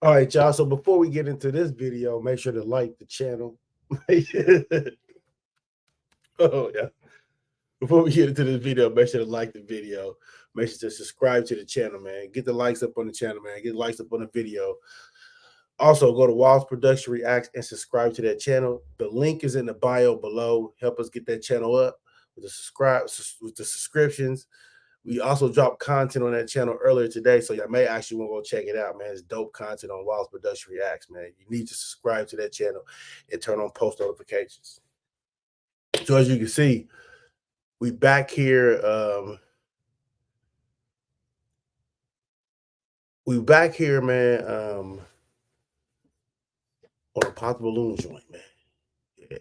All right, y'all. So before we get into this video, make sure to like the channel. Oh yeah. Before we get into this video, make sure to like the video. Make sure to subscribe to the channel, man. Get the likes up on the channel, man. Get the likes up on the video. Also, go to YPDWallz Production Reacts and subscribe to that channel. The link is in the bio below. Help us get that channel up with the subscriptions. We also dropped content on that channel earlier today, so y'all may actually want to go check it out, man. It's dope content on YPDWallz Production Reacts, man. You need to subscribe to that channel and turn on post notifications. So as you can see, we back here. We back here, man. On a pop balloon joint, man. Yeah.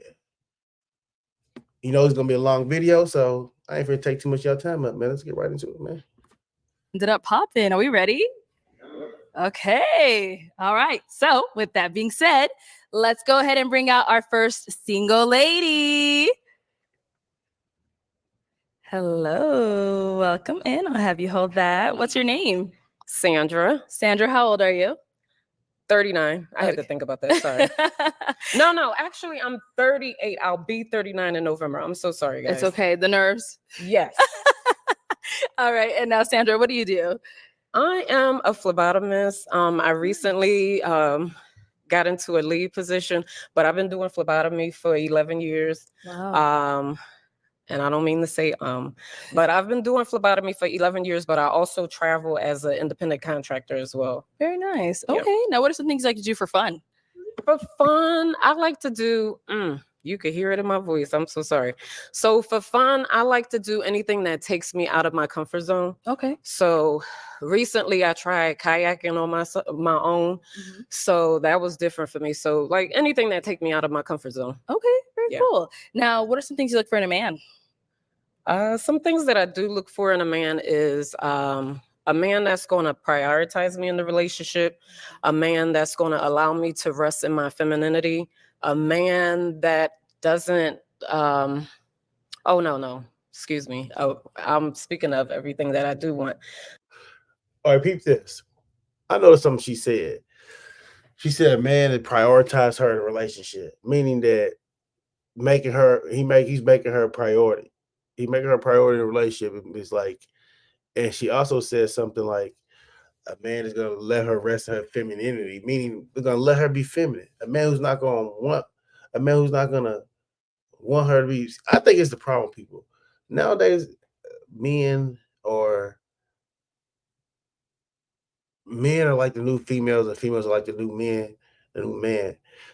You know it's gonna be a long video, so I ain't gonna take too much of your time up, man. Let's get right into it, man. Ended up popping. Are we ready? Okay. All right. So with that being said, let's go ahead and bring out our first single lady. Hello. Welcome in. I'll have you hold that. What's your name? Sandra. Sandra, how old are you? 39. I had to think about that. Sorry. No. Actually, I'm 38. I'll be 39 in November. I'm so sorry, guys. It's okay. The nerves. Yes. All right. And now, Sandra, what do you do? I am a phlebotomist. I recently got into a lead position, but I've been doing phlebotomy for 11 years. Wow. And I don't mean to say but I've been doing phlebotomy for 11 years, but I also travel as an independent contractor as well. Very nice. Okay. Now, what are some things you like to do for fun? For fun, I like to do, you can hear it in my voice. I'm so sorry. So for fun, I like to do anything that takes me out of my comfort zone. Okay. So recently I tried kayaking on my own. Mm-hmm. So that was different for me. So like anything that take me out of my comfort zone. Okay. Very cool. Now, what are some things you look for in a man? Some things that I do look for in a man is a man that's going to prioritize me in the relationship, a man that's going to allow me to rest in my femininity, a man that doesn't, excuse me. Oh, I'm speaking of everything that I do want. All right, peep this. I noticed something she said. She said a man that prioritized her in a relationship, meaning that he's making her a priority. He's making her a priority in a relationship. It's like, and she also said something like, a man is gonna let her rest her femininity, meaning they're gonna let her be feminine. A man who's not gonna want her to be. I think it's the problem, people. Nowadays, men are like the new females, and females are like the new man.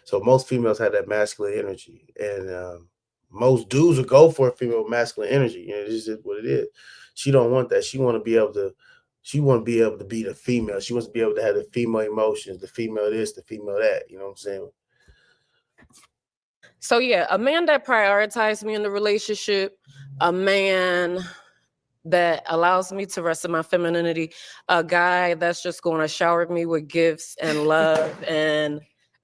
So most females have that masculine energy, and most dudes will go for a female masculine energy. You know, this is what it is. She don't want that. She want to be able to. She want to be able to be the female. She wants to be able to have the female emotions, the female this, the female that. You know what I'm saying? So yeah, a man that prioritizes me in the relationship, a man that allows me to rest in my femininity, a guy that's just going to shower me with gifts and love and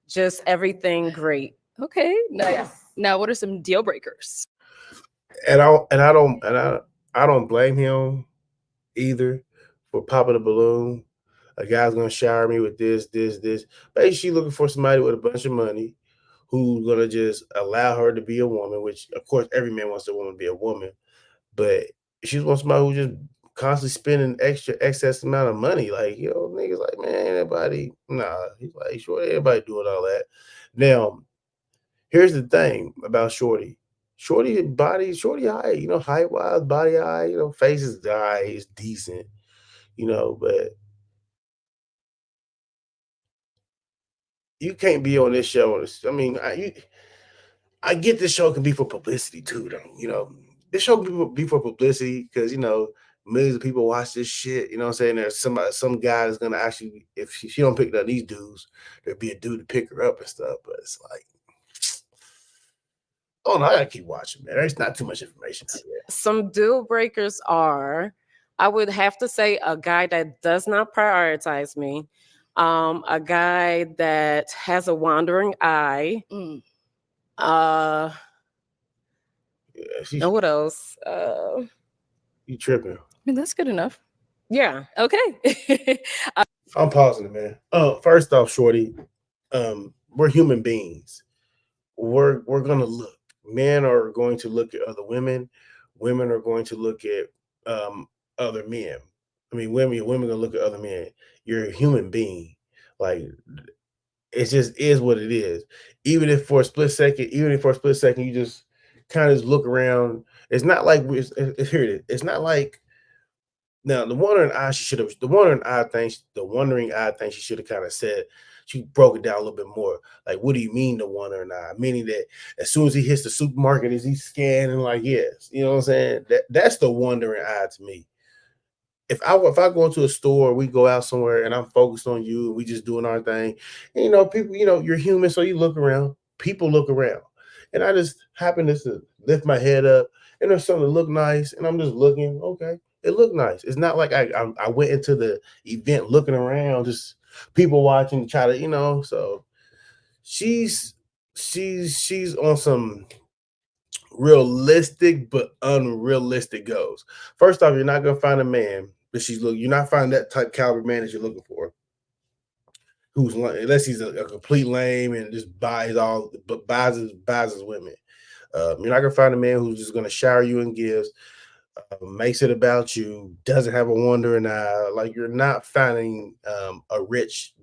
just everything great. Okay, nice. Now, what are some deal breakers? And I don't blame him either for popping a balloon. A guy's gonna shower me with this. Basically, she's looking for somebody with a bunch of money who's gonna just allow her to be a woman, which of course every man wants a woman to be a woman, but she just wants somebody who just constantly spending excess amount of money. Like, you know, niggas like, man, everybody, nah. He's like, sure, everybody doing all that. Now, here's the thing about Shorty. Shorty high, you know, height wise, body high, you know, face is high, is decent, you know, but you can't be on this show. I mean, I get this show can be for publicity too, though. You know, this show can be for publicity because, you know, millions of people watch this shit. You know what I'm saying? There's some guy that's gonna actually, if she don't pick up these dudes, there'd be a dude to pick her up and stuff. But it's like, oh no, I gotta keep watching, man. There's not too much information out there. Some deal breakers are, I would have to say, a guy that does not prioritize me, a guy that has a wandering eye. Yeah, and what else? You tripping? I mean, that's good enough. Yeah. Okay. I'm pausing it, man. First off, shorty, we're human beings. We're gonna look. Men are going to look at other women. Women are going to look at other men. I mean, women gonna look at other men. You're a human being. Like it just is what it is. Even if for a split second, you just kind of look around. It's not like here it is. It's not like now the wandering eye. The wandering eye thing. She should have kind of said. She broke it down a little bit more. Like, what do you mean the wandering eye? Meaning that as soon as he hits the supermarket, is he scanning? Like, yes, you know what I'm saying? That's the wandering eye to me. If I go into a store, we go out somewhere, and I'm focused on you, and we just doing our thing. And, people, you're human, so you look around. People look around, and I just happen to lift my head up, and there's something that look nice, and I'm just looking. Okay, it looked nice. It's not like I went into the event looking around, just people watching, try to. So she's she's on some realistic but unrealistic goals. First off, you're not gonna find a man, but you're not finding that type caliber man that you're looking for. Unless he's a complete lame and just buys his women. You're not gonna find a man who's just gonna shower you in gifts, makes it about you, doesn't have a wandering eye. Like you're not finding a rich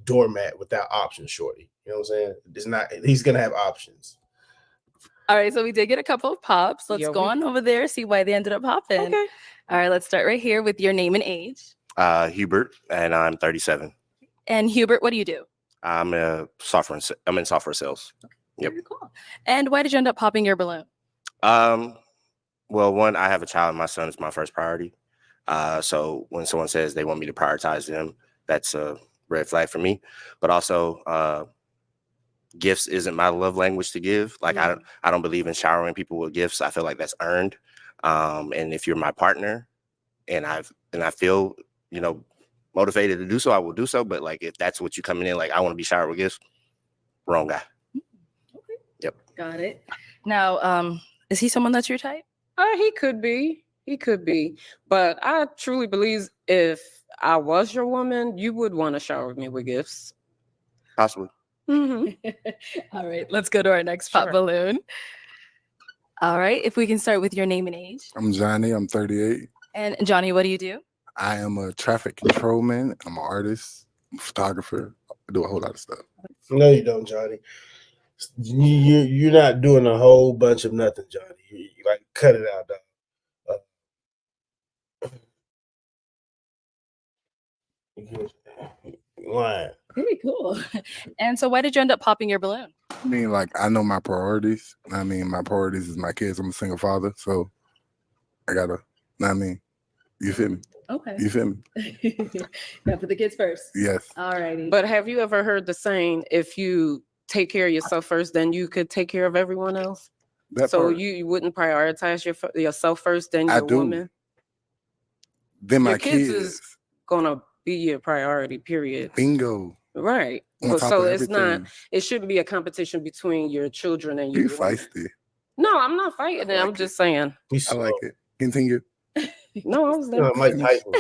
doormat without options, shorty. You know what I'm saying? It's not. He's gonna have options. All right, so we did get a couple of pops. Let's go on over there, see why they ended up popping. Okay. All right, let's start right here with your name and age. Hubert, and I'm 37. And Hubert, what do you do? I'm in software sales. Okay, very cool. And why did you end up popping your balloon? Well, one, I have a child, and my son is my first priority. So when someone says they want me to prioritize them, that's a red flag for me. But also, gifts isn't my love language to give. Like I don't believe in showering people with gifts. I feel like that's earned. And if you're my partner, and I feel motivated to do so, I will do so. But like if that's what you coming in, like I want to be showered with gifts, wrong guy. Okay. Yep. Got it. Now, is he someone that's your type? He could be. He could be. But I truly believe if I was your woman, you would want to shower me with gifts. Possibly. Mm-hmm. All right, let's go to our next pop balloon. All right, if we can start with your name and age. I'm Johnny. I'm 38. And Johnny, what do you do? I am a traffic controlman. I'm an artist. I'm a photographer. I do a whole lot of stuff. No, you don't, Johnny. You're not doing a whole bunch of nothing, Johnny. You like cut it out, dog. Lying. Very cool. And so why did you end up popping your balloon? I mean, like, I know my priorities. I mean, my priorities is my kids. I'm a single father, so I gotta, you feel me? Okay. You feel me? Gotta put the kids first. Yes. All righty. But have you ever heard the saying, if you take care of yourself first, then you could take care of everyone else? You wouldn't prioritize yourself first, then your woman? Then my your kids kids is gonna be your priority, period. Bingo. Right. So it shouldn't be a competition between your children and your woman. Feisty. No, I'm not fighting it. I'm just saying. I like it. Continue. No, I was there. Mike Tyson.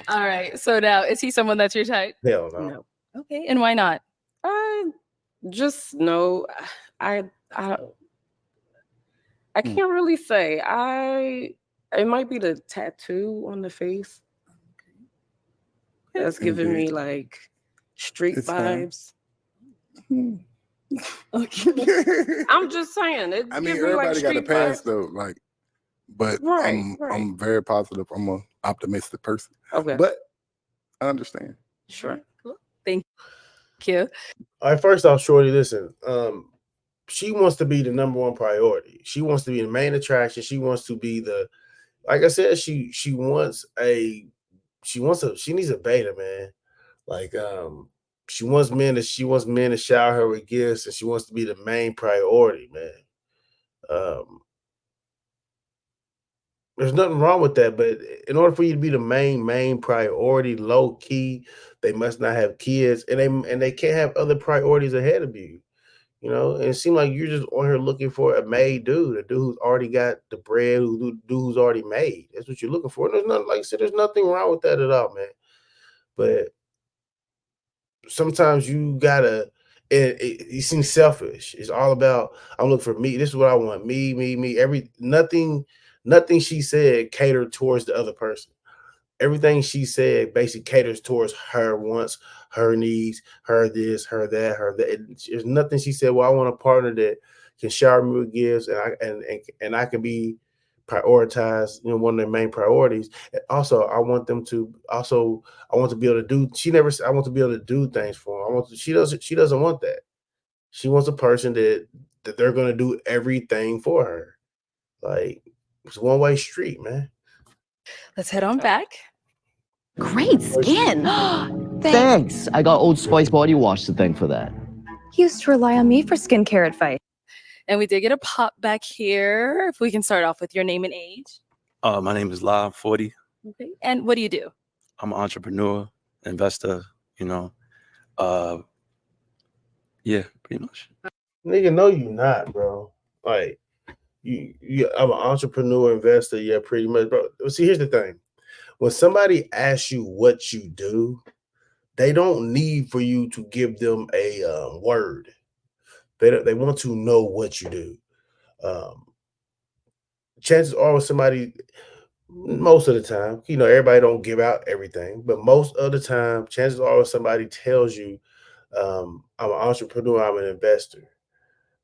All right. So now, is he someone that's your type? Hell no. No. Okay. And why not? Just no. I can't really say. It might be the tattoo on the face. That's giving me like street vibes. Okay. I'm just saying. Everybody got a past though. Like, but I'm very positive. I'm an optimistic person. Okay. But I understand. Sure. Cool. Thank you. All right, first off, shorty, listen. She wants to be the number one priority. She wants to be the main attraction. She wants to be like I said, she needs a beta, man. Like she wants men to shower her with gifts, and she wants to be the main priority, man. There's nothing wrong with that, but in order for you to be the main priority, low key, they must not have kids, and they can't have other priorities ahead of you. You know, and it seemed like you're just on here looking for a made dude, a dude who's already got the bread, dude who's already made. That's what you're looking for. And there's nothing, like I said, there's nothing wrong with that at all, man. But sometimes you gotta, it seems selfish. It's all about, I'm looking for me. This is what I want. Me. Nothing she said catered towards the other person. Everything she said basically caters towards her wants, her needs, her this, her that, her that. There's nothing she said. Well, I want a partner that can shower me with gifts, and I can be prioritized. You know, one of their main priorities. And also, I want them to also. I want to be able to do. She never said I want to be able to do things for them. I want. She doesn't. She doesn't want that. She wants a person that they're going to do everything for her. Like it's a one-way street, man. Let's head on back. Great skin. Thanks. I got Old Spice body wash to thank for that. He used to rely on me for skincare advice. And we did get a pop back here. If we can start off with your name and age. My name is La, I'm 40. Okay. And what do you do? I'm an entrepreneur, investor, you know. Yeah, pretty much. Nigga, no, you not, bro. Like I'm an entrepreneur, investor. Yeah, pretty much, bro. See, here's the thing: when somebody asks you what you do, they don't need for you to give them a word. They want to know what you do. Chances are, with somebody, most of the time, you know, everybody don't give out everything, but most of the time, chances are, when somebody tells you, "I'm an entrepreneur, I'm an investor."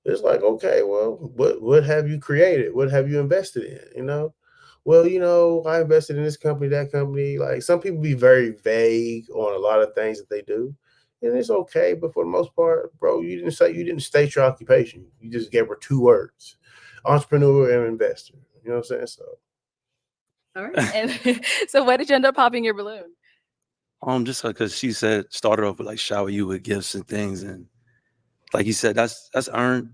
It's like, okay, well, what have you created? What have you invested in? You know, well, you know, I invested in this company, that company. Like some people be very vague on a lot of things that they do, and it's okay. But for the most part, bro, you didn't state your occupation. You just gave her two words: entrepreneur and investor. You know what I'm saying? So, All right. And so, why did you end up popping your balloon? Just because she said started off with like shower you with gifts and things, and like you said, that's earned.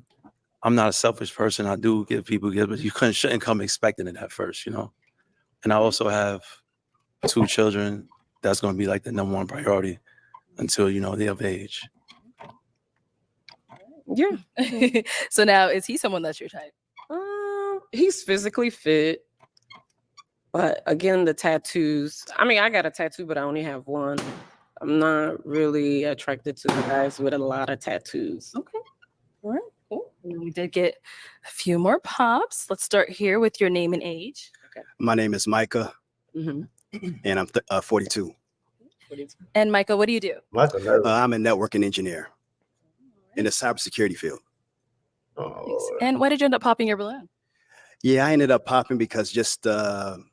I'm not a selfish person. I do give people gifts, but you shouldn't come expecting it at first, you know. And I also have 2 children. That's going to be like the #1 priority until you know they're of age. Yeah. So now, is he someone that's your type? He's physically fit. But again, the tattoos. I mean, I got a tattoo, but I only have one. I'm not really attracted to guys with a lot of tattoos. Okay. All right. Cool. And we did get a few more pops. Let's start here with your name and age. Okay. My name is Micah, Mm-hmm. and I'm 42. And Michael, what do you do? Michael, I'm a networking engineer in the cybersecurity field. oh, Lord. And why did you end up popping your balloon? Yeah, I ended up popping because just the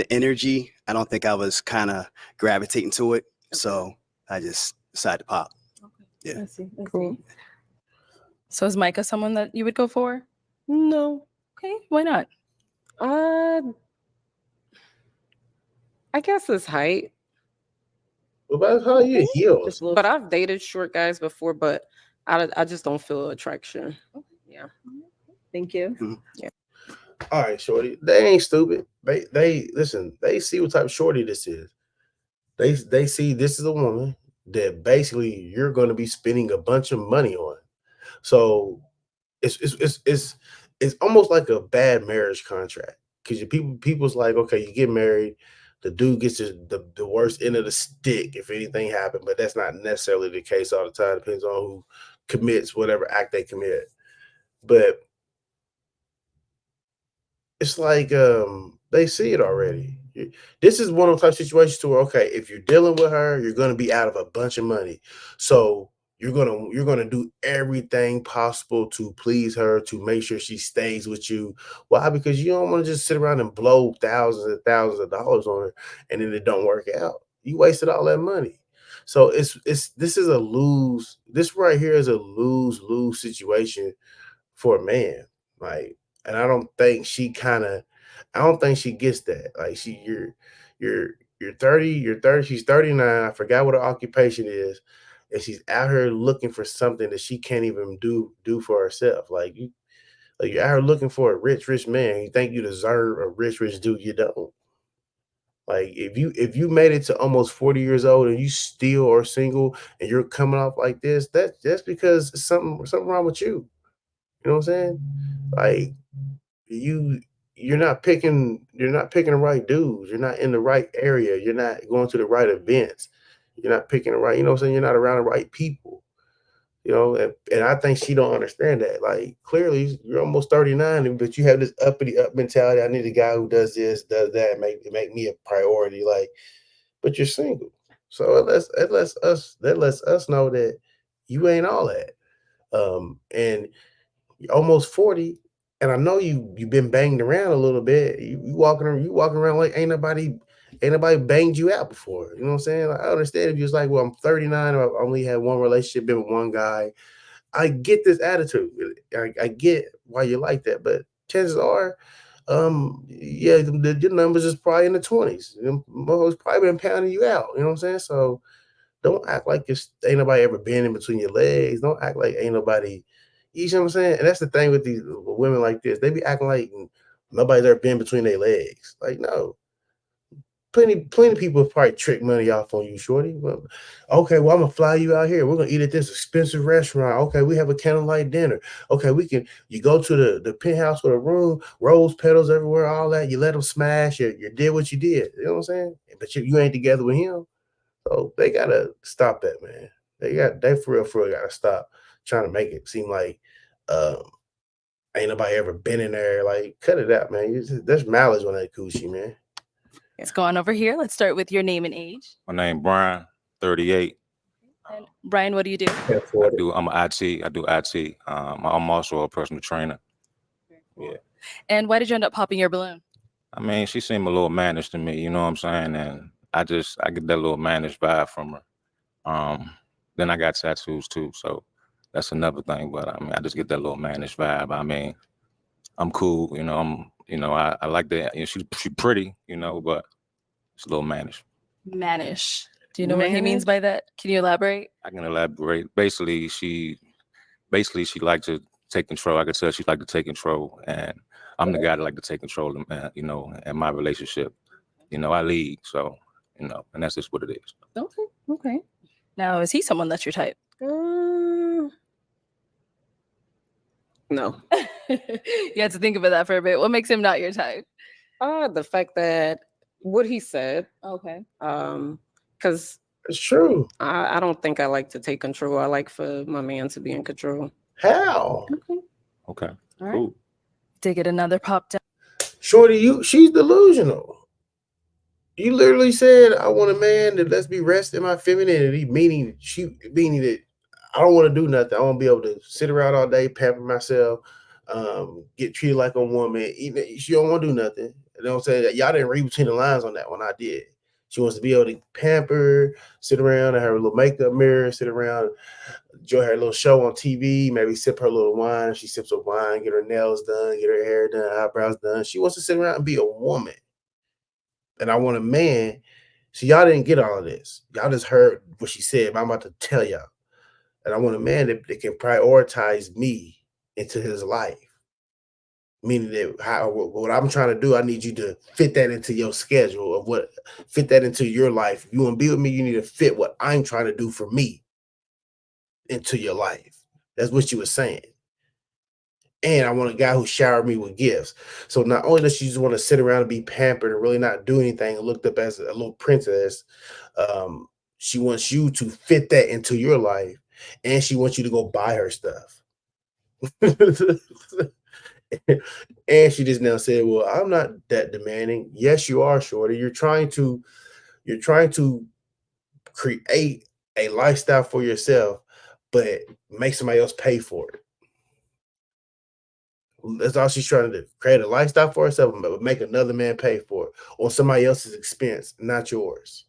energy, I don't think I was kind of gravitating to it. Okay. So I just decided to pop. Okay. Yeah. I see. Cool. So is Micah someone that you would go for? No. Okay. Why not? I guess his height. What about how you heels? But I've dated short guys before, but I just don't feel attraction. Yeah. Thank you. Mm-hmm. Yeah. All right, shorty. They ain't stupid. They listen. They see what type of shorty this is. They see this is a woman that basically you're going to be spending a bunch of money on. So it's almost like a bad marriage contract because people's like, okay, you get married, the dude gets the worst end of the stick if anything happened, but that's not necessarily the case all the time. It depends on who commits whatever act they commit. But it's like they see it already. This is one of those type of situations to where, okay, if you're dealing with her, you're gonna be out of a bunch of money. So you're gonna do everything possible to please her, to make sure she stays with you. Why? Because you don't want to just sit around and blow thousands and thousands of dollars on her and then it don't work out. You wasted all that money. So this right here is a lose-lose situation for a man. Like, and I don't think she gets that. Like you're 30, she's 39. I forgot what her occupation is. And she's out here looking for something that she can't even do for herself. Like you're out here looking for a rich man. You think you deserve a rich dude, you don't. Like if you made it to almost 40 years old and you still are single and you're coming off like this, that's because something wrong with you. You know what I'm saying? Like you you're not picking the right dudes. You're not in the right area. You're not going to the right events. You're not picking the right, you know what I'm saying? You're not around the right people. You know, and I think she don't understand that. Like clearly you're almost 39, but you have this uppity up mentality. I need a guy who does this, does that, make me a priority. Like, but you're single. So it lets us know that you ain't all that. And you're almost 40, and I know you've been banged around a little bit. You walking around like ain't nobody banged you out before. You know what I'm saying? Like, I understand if you're like, well, I'm 39, I only had one relationship, been with one guy. I get this attitude. I get why you like that, but chances are, yeah, your numbers is probably in the 20s. Most probably been pounding you out. You know what I'm saying? So don't act like ain't nobody ever been in between your legs. Don't act like ain't nobody. You see what I'm saying? And that's the thing with these women like this. They be acting like nobody's ever been between their legs. Like, no. Plenty of people probably trick money off on you, shorty. Well, okay, well, I'm gonna fly you out here. We're gonna eat at this expensive restaurant. Okay, we have a candlelight dinner. Okay, you go to the penthouse with a room, rose petals everywhere, all that. You let them smash. You did what you did. You know what I'm saying? But you ain't together with him. So they gotta stop that, man. They for real gotta stop trying to make it seem like um, ain't nobody ever been in there. Like, cut it out, man. There's mileage on that coochie, man. Let's go on over here. Let's start with your name and age. My name Brian, 38. And Brian, what do you do? I'm an IT. I do IT. I'm also a personal trainer. Yeah. And why did you end up popping your balloon? I mean, she seemed a little mannish to me, you know what I'm saying? And I get that little mannish vibe from her. Then I got tattoos too, so that's another thing. But I mean, I just get that little mannish vibe. I mean, I'm cool, you know. I like that. You know, she pretty, you know, but it's a little mannish. Mannish. Do you know what he means by that? Can you elaborate? I can elaborate. Basically, she liked to take control. I could tell she liked to take control, and I'm the guy that like to take control of, you know, in my relationship. You know, I lead, so you know, and that's just what it is. Okay. Now, is he someone that's your type? No. You had to think about that for a bit. What makes him not your type? The fact that what he said. Okay. Because it's true. I don't think I like to take control. I like for my man to be in control. How? Okay. All right. Cool. Did get another pop down. Shorty, she's delusional. You literally said, I want a man that lets me rest in my femininity, meaning that I don't want to do nothing. I want to be able to sit around all day, pamper myself, get treated like a woman. She don't want to do nothing. You know what I'm saying? Y'all didn't read between the lines on that one. I did. She wants to be able to pamper, sit around and have a little makeup mirror, sit around, enjoy her little show on TV, maybe sip her little wine. She sips a wine, get her nails done, get her hair done, eyebrows done. She wants to sit around and be a woman. And I want a man. So y'all didn't get all of this. Y'all just heard what she said, but I'm about to tell y'all. And I want a man that can prioritize me into his life. Meaning that what I'm trying to do, I need you to fit that into your schedule of fit that into your life. If you want to be with me, you need to fit what I'm trying to do for me into your life. That's what you were saying. And I want a guy who showered me with gifts. So not only does she just want to sit around and be pampered and really not do anything and looked up as a little princess, she wants you to fit that into your life, and she wants you to go buy her stuff. And she just now said, well, I'm not that demanding. Yes, you are, shorty. You're trying to create a lifestyle for yourself, but make somebody else pay for it. That's all she's trying to do. Create a lifestyle for herself, but make another man pay for it on somebody else's expense, not yours.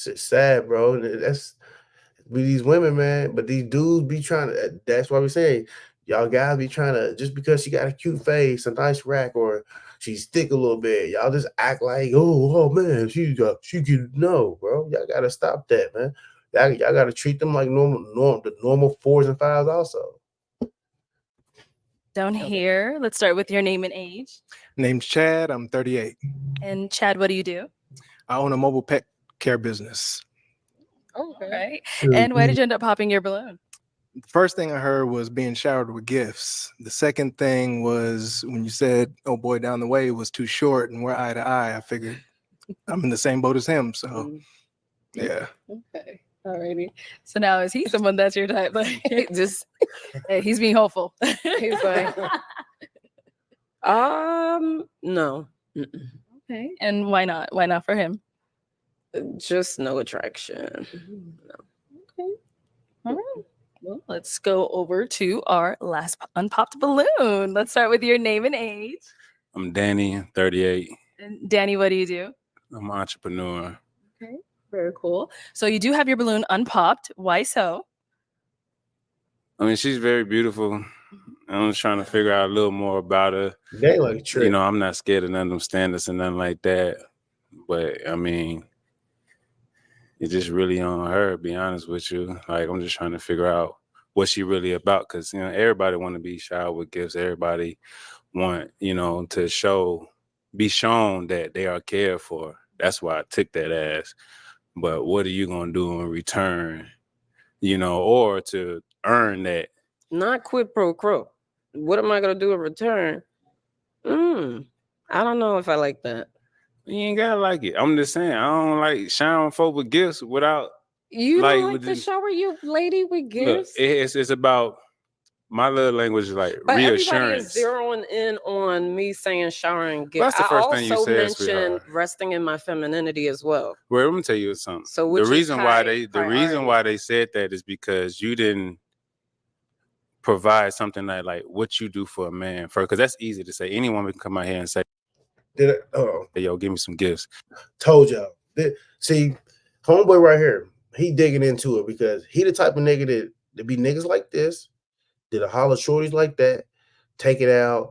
It's sad, bro. That's with these women, man. But these dudes be trying to. That's why we say y'all guys be trying to, just because she got a cute face, a nice rack, or she's thick a little bit, y'all just act like, oh man, she can. No, bro. Y'all gotta stop that, man. Y'all gotta treat them like the normal 4s and 5s also. Down here, let's start with your name and age. Name's Chad. I'm 38. And Chad, what do you do? I own a mobile pet care business. Okay. Right. And why did you end up popping your balloon? The first thing I heard was being showered with gifts. The second thing was when you said, "Oh boy, down the way" was too short and we're eye to eye. I figured I'm in the same boat as him. So yeah. Okay. Alrighty. So now is he someone that's your type? Like just he's being hopeful. He's like, no. Okay. And why not? Why not for him? Just no attraction. No. Okay. All right. Well, let's go over to our last unpopped balloon. Let's start with your name and age. I'm Danny, 38. And Danny, what do you do? I'm an entrepreneur. Okay. Very cool. So you do have your balloon unpopped. Why so? I mean, she's very beautiful. I'm just trying to figure out a little more about her. They like a trip. You know, I'm not scared of none of them standards and nothing like that. But I mean, it's just really on her, to be honest with you. Like, I'm just trying to figure out what she really about. Cause, you know, everybody want to be showered with gifts. Everybody want, you know, to be shown that they are cared for. That's why I took that as. But what are you going to do in return, you know, or to earn that? Not quid pro quo. What am I going to do in return? I don't know if I like that. You ain't gotta like it. I'm just saying, I don't like showering folk with gifts without. You like, don't like to shower you lady with Look, gifts? it's about my little language is like But everybody reassurance. is zeroing in on me saying showering gifts. Well, that's the first thing you also said, mentioned sweetheart. resting in my femininity as well. Well, let me tell you something. So the which is reason why high the reason why they said that is because you didn't provide something like what you do for a man first, because that's easy to say. Any woman can come out here and say, "Hey, yo, give me some gifts." Told y'all. See, homeboy right here, he digging into it because he the type of nigga that be niggas like this, that holler shorties like that, take it out.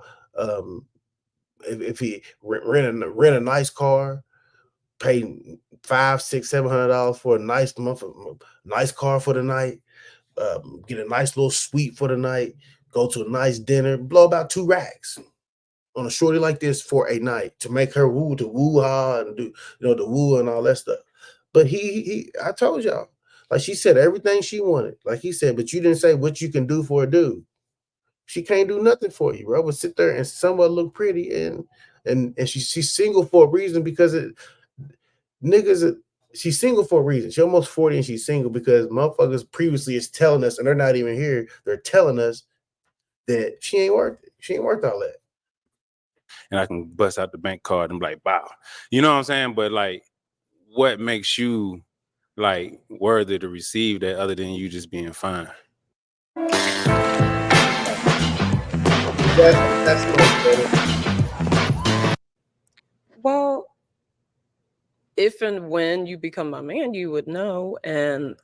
If he rent a nice car, pay $500, $600, $700 for a nice nice car for the night, get a nice little suite for the night, go to a nice dinner, blow about 2 racks on a shorty like this for a night to make her woo-ha and do, you know, the woo and all that stuff. But I told y'all, like she said everything she wanted. Like he said, but you didn't say what you can do for a dude. She can't do nothing for you, bro. But sit there and somewhat look pretty and she's single for a reason because she's single for a reason. She's almost 40 and she's single because motherfuckers previously is telling us, and they're not even here. They're telling us that she ain't worth it. She ain't worth all that. And I can bust out the bank card and be like, wow. You know what I'm saying? But like, what makes you like worthy to receive that other than you just being fine? That's better. Well, if and when you become my man, you would know, and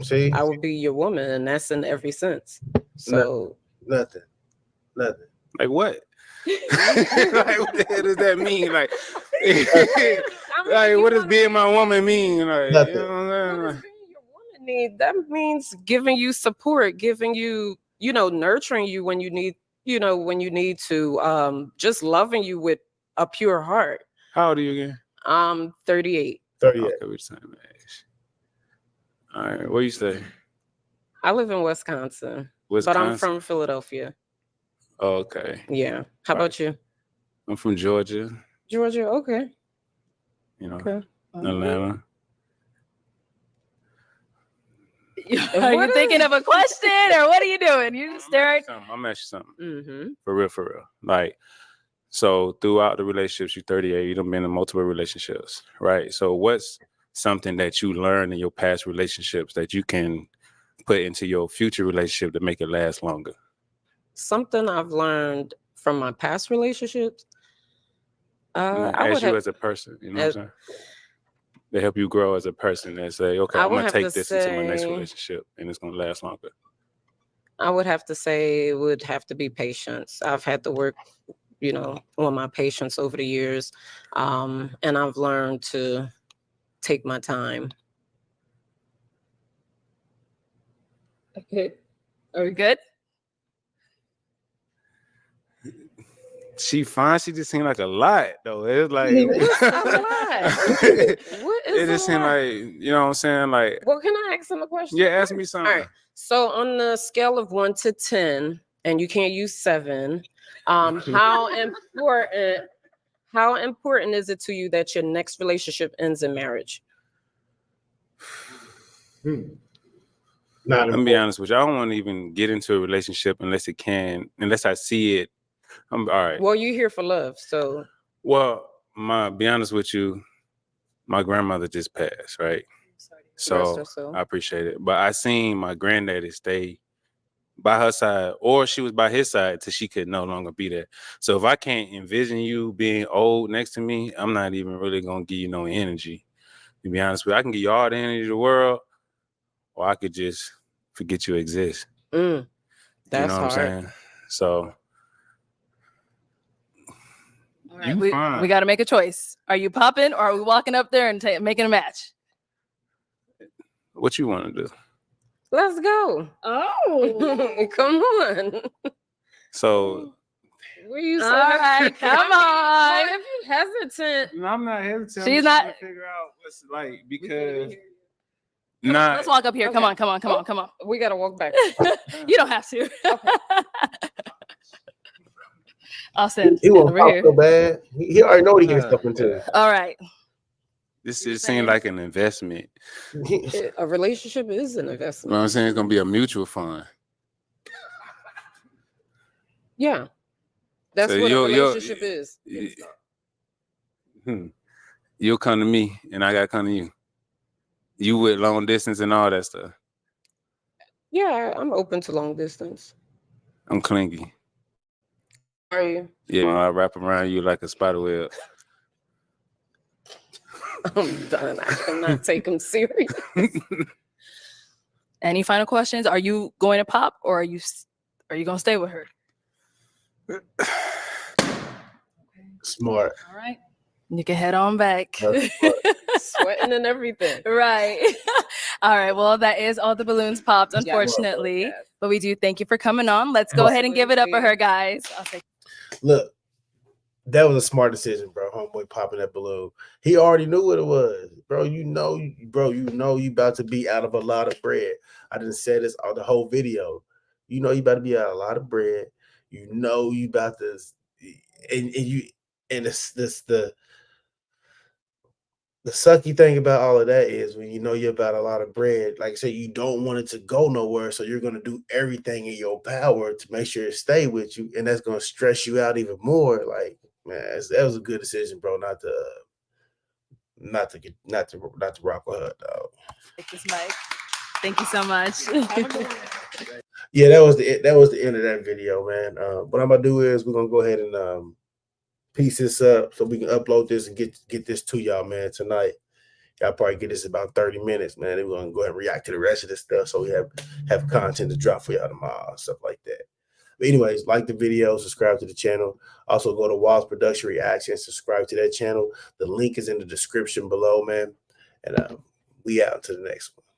see, I would be your woman, and that's in every sense. So nothing. Like what? Like what the hell does that mean? Like, like what does being my woman mean? Like, nothing. You know, that means giving you support, giving you, you know, nurturing you when you need, you know, when you need to, just loving you with a pure heart. How old are you again? 38. 38. Okay, we're the same age. All right, where you stay? I live in Wisconsin, but I'm from Philadelphia. Oh, okay. Yeah. How about you? I'm from Georgia. Georgia, okay. You know, Okay. Atlanta. Are you thinking of a question or what are you doing? You just staring. I'm asking something. For real. Like, so throughout the relationships, you're 38, you've been in multiple relationships, right? So what's something that you learned in your past relationships that you can put into your future relationship to make it last longer? Something I've learned from my past relationships. As you as a person, you know what I'm saying? They help you grow as a person and say, okay, I'm going to take this into my next relationship and it's going to last longer. I would have to say it would have to be patience. I've had to work, you know, on my patience over the years. And I've learned to take my time. Okay. Are we good? She fine. She just seemed like a lot though. It's like What's a lot? What is it just seemed like, you know what I'm saying? Like, well, can I ask him a question? yeah, ask me first? something. All right. So on the scale of 1 to 10, and you can't use 7, how important is it to you that your next relationship ends in marriage? I'm gonna be honest with you. I don't want to even get into a relationship unless I see it. I'm all right. Well, you're here for love, so. Well, be honest with you, my grandmother just passed, right? So I appreciate it. But I seen my granddaddy stay by her side, or she was by his side till she could no longer be there. So if I can't envision you being old next to me, I'm not even really gonna give you no energy. To be honest with you, I can give you all the energy of the world, or I could just forget you exist. That's you know what I'm hard. saying? So All right, we got to make a choice. Are you popping, or are we walking up there and making a match? what you want to do? Let's go. Oh, come on. So Were you so All right, come on. Well, if you hesitant, no, I'm not hesitant. She's not. To figure out what's like because Let's walk up here. Okay. Come on. We gotta walk back. You don't have to. Austin, He won't over pop here. so bad. He already know what he gets stuff into. All right. this just seemed like an investment. A relationship is an You know investment. what I'm saying? It's gonna be a mutual fund. Yeah, that's So what a you'll- relationship is. You'll come to me and I gotta come to you. You with long distance and all that stuff. Yeah, I'm open to long distance. I'm clingy. Are you? Yeah, I wrap around you like a spider web. I'm done. I cannot take him serious. Any final questions? Are you going to pop, or are you gonna stay with her? Smart. All right. You can head on back. Sweating and everything. Right. All right. Well, that is all the balloons popped, unfortunately. Yes. But we do thank you for coming on. Let's go ahead and give it up for her, guys. I'll take. Look, that was a smart decision, bro. Homeboy popping that balloon. He already knew what it was, bro. You know you about to be out of a lot of bread. I didn't say this on the whole video. You know you about to be out of a lot of bread. You know you about to, and the sucky thing about all of that is when you know you're about a lot of bread, like I said, you don't want it to go nowhere. So you're going to do everything in your power to make sure it stay with you. And that's going to stress you out even more. Like, man, that was a good decision, bro. Not to rock with her, dog. Take this mic. Thank you so much. Yeah, that was the end of that video, man. What I'm gonna do is we're gonna go ahead and piece this up so we can upload this and get this to y'all, man, tonight. Y'all probably get this in about 30 minutes, man. And we're gonna go ahead and react to the rest of this stuff so we have content to drop for y'all tomorrow, stuff like that. But anyways, like the video, subscribe to the channel. Also go to YPDWallz Production Reactions, subscribe to that channel. The link is in the description below, man. And we out to the next one.